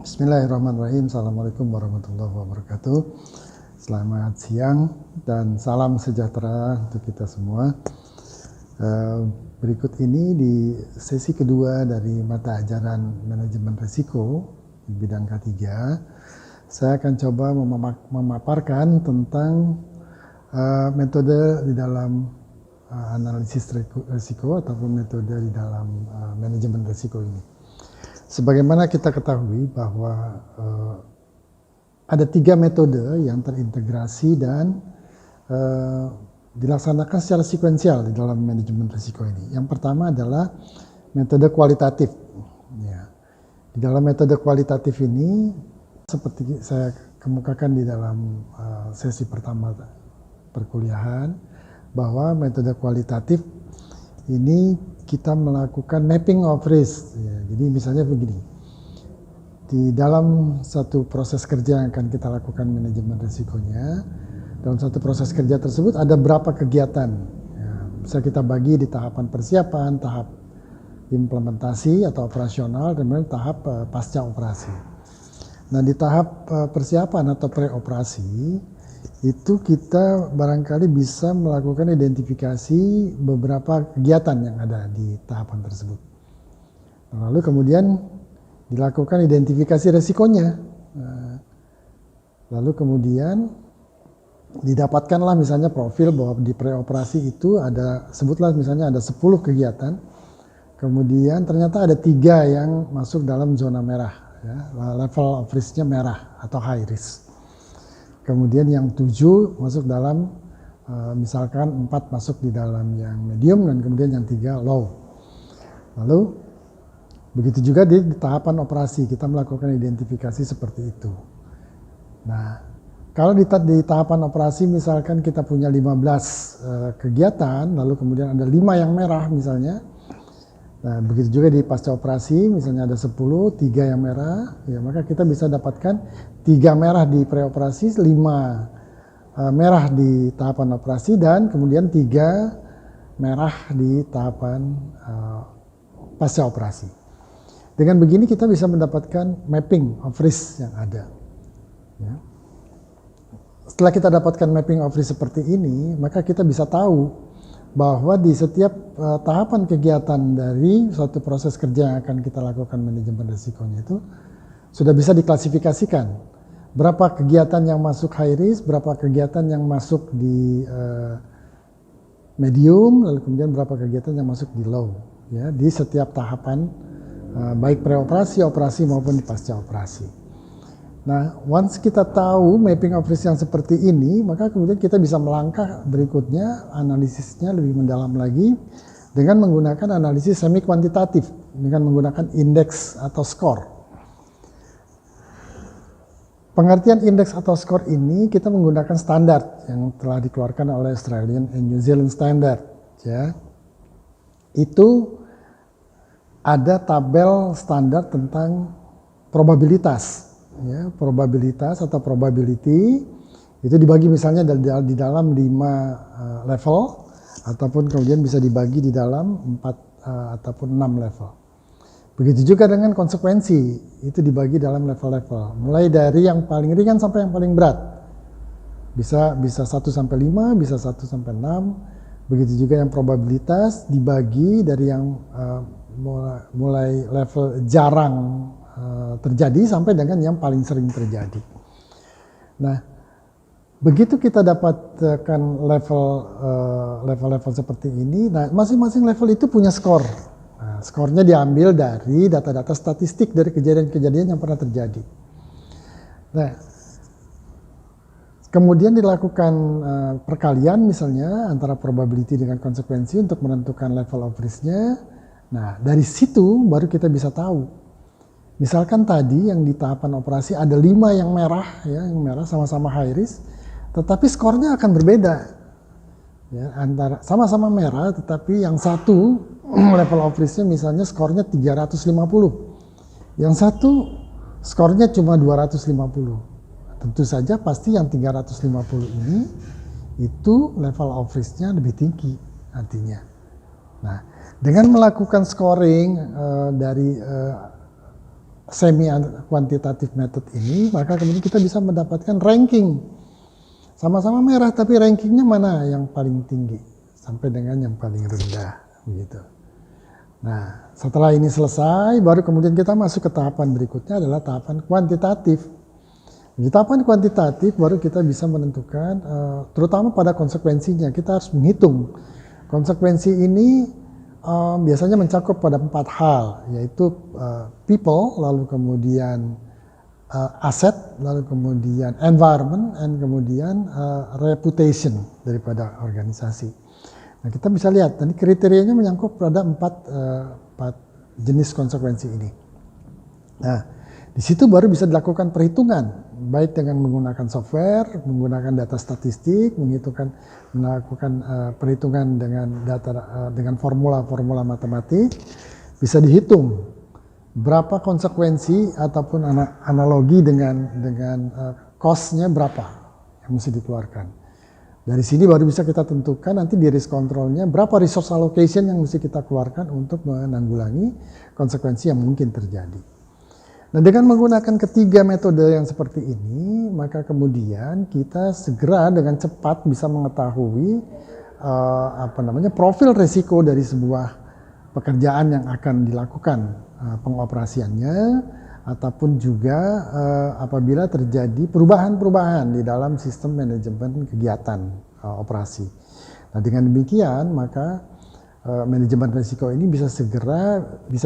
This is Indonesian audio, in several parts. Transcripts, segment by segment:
Bismillahirrahmanirrahim. Assalamualaikum warahmatullahi wabarakatuh. Selamat siang dan salam sejahtera untuk kita semua. Berikut ini di sesi kedua dari mata ajaran manajemen risiko di bidang K3, saya akan coba memaparkan tentang metode di dalam analisis risiko ataupun metode di dalam manajemen risiko ini. Sebagaimana kita ketahui bahwa ada 3 metode yang terintegrasi dan dilaksanakan secara sekuensial di dalam manajemen risiko ini. Yang pertama adalah metode kualitatif. Ya. Di dalam metode kualitatif ini, seperti saya kemukakan di dalam sesi pertama perkuliahan, bahwa metode kualitatif ini kita melakukan mapping of risk. Ya, jadi misalnya begini, di dalam satu proses kerja yang akan kita lakukan manajemen risikonya, dalam satu proses kerja tersebut ada berapa kegiatan. Ya, bisa kita bagi di tahapan persiapan, tahap implementasi atau operasional, dan kemudian tahap pasca operasi. Nah, di tahap persiapan atau pre-operasi, itu kita barangkali bisa melakukan identifikasi beberapa kegiatan yang ada di tahapan tersebut. Lalu kemudian dilakukan identifikasi resikonya. Lalu kemudian didapatkanlah misalnya profil bahwa di pre-operasi itu ada, sebutlah misalnya ada 10 kegiatan, kemudian ternyata ada 3 yang masuk dalam zona merah, ya, level of risk-nya merah atau high risk. Kemudian yang 7 masuk dalam, misalkan 4 masuk di dalam yang medium, dan kemudian yang 3 low. Lalu begitu juga di tahapan operasi kita melakukan identifikasi seperti itu. Nah, kalau di tahapan operasi misalkan kita punya 15 kegiatan, lalu kemudian ada 5 yang merah misalnya. Nah, begitu juga di pasca operasi, misalnya ada 10, 3 yang merah, ya maka kita bisa dapatkan 3 merah di preoperasi, 5 merah di tahapan operasi, dan kemudian 3 merah di tahapan pasca operasi. Dengan begini kita bisa mendapatkan mapping of risk yang ada. Ya. Setelah kita dapatkan mapping of risk seperti ini, maka kita bisa tahu bahwa di setiap tahapan kegiatan dari suatu proses kerja yang akan kita lakukan manajemen risikonya itu sudah bisa diklasifikasikan. Berapa kegiatan yang masuk high risk, berapa kegiatan yang masuk di medium, lalu kemudian berapa kegiatan yang masuk di low. Ya, di setiap tahapan baik pre-operasi, operasi maupun di pasca operasi. Nah, once kita tahu mapping of risk yang seperti ini, maka kemudian kita bisa melangkah berikutnya, analisisnya lebih mendalam lagi dengan menggunakan analisis semi kuantitatif, dengan menggunakan indeks atau skor. Pengertian indeks atau skor ini kita menggunakan standar yang telah dikeluarkan oleh Australian and New Zealand Standard. Ya. Itu ada tabel standar tentang probabilitas. Ya, probabilitas atau probability itu dibagi misalnya di dalam 5 level, ataupun kemudian bisa dibagi di dalam 4 ataupun 6 level. Begitu juga dengan konsekuensi, itu dibagi dalam level-level, mulai dari yang paling ringan sampai yang paling berat. Bisa 1 sampai 5, bisa 1 sampai 6. Begitu juga yang probabilitas dibagi dari yang mulai level jarang terjadi sampai dengan yang paling sering terjadi. Nah, begitu kita dapatkan level-level seperti ini, nah masing-masing level itu punya skor. Nah, skornya diambil dari data-data statistik dari kejadian-kejadian yang pernah terjadi. Nah, kemudian dilakukan perkalian misalnya antara probability dengan konsekuensi untuk menentukan level of risk-nya. Nah, dari situ baru kita bisa tahu. Misalkan tadi yang di tahapan operasi ada 5 yang merah, ya, yang merah sama-sama high risk, tetapi skornya akan berbeda. Ya, antara sama-sama merah, tetapi yang satu level of risk-nya misalnya skornya 350, yang satu skornya cuma 250. Tentu saja pasti yang 350 ini itu level of risk-nya lebih tinggi artinya. Nah, dengan melakukan scoring dari semi kuantitatif method ini, maka kemudian kita bisa mendapatkan ranking. Sama-sama merah, tapi rankingnya mana yang paling tinggi sampai dengan yang paling rendah, begitu. Nah, setelah ini selesai, baru kemudian kita masuk ke tahapan berikutnya adalah tahapan kuantitatif. Di tahapan kuantitatif baru kita bisa menentukan, terutama pada konsekuensinya, kita harus menghitung. Konsekuensi ini biasanya mencakup pada 4 hal, yaitu people, lalu kemudian aset, lalu kemudian environment, dan kemudian reputation daripada organisasi. Nah, kita bisa lihat, tadi kriterianya menyangkut pada 4 jenis konsekuensi ini. Nah, di situ baru bisa dilakukan perhitungan, baik dengan menggunakan software, menggunakan data statistik, melakukan perhitungan dengan formula-formula matematik, bisa dihitung berapa konsekuensi ataupun analogi dengan cost-nya berapa yang mesti dikeluarkan. Dari sini baru bisa kita tentukan nanti di risk control-nya berapa resource allocation yang mesti kita keluarkan untuk menanggulangi konsekuensi yang mungkin terjadi. Nah, dengan menggunakan ketiga metode yang seperti ini, maka kemudian kita segera dengan cepat bisa mengetahui profil risiko dari sebuah pekerjaan yang akan dilakukan pengoperasiannya, ataupun juga apabila terjadi perubahan-perubahan di dalam sistem manajemen kegiatan operasi. Nah, dengan demikian maka manajemen risiko ini bisa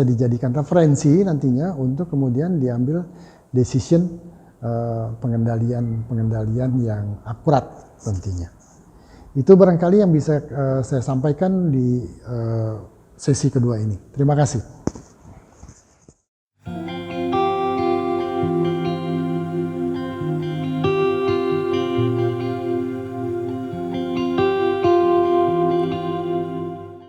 dijadikan referensi nantinya untuk kemudian diambil decision pengendalian yang akurat tentunya. Itu barangkali yang bisa saya sampaikan di sesi kedua ini. Terima kasih.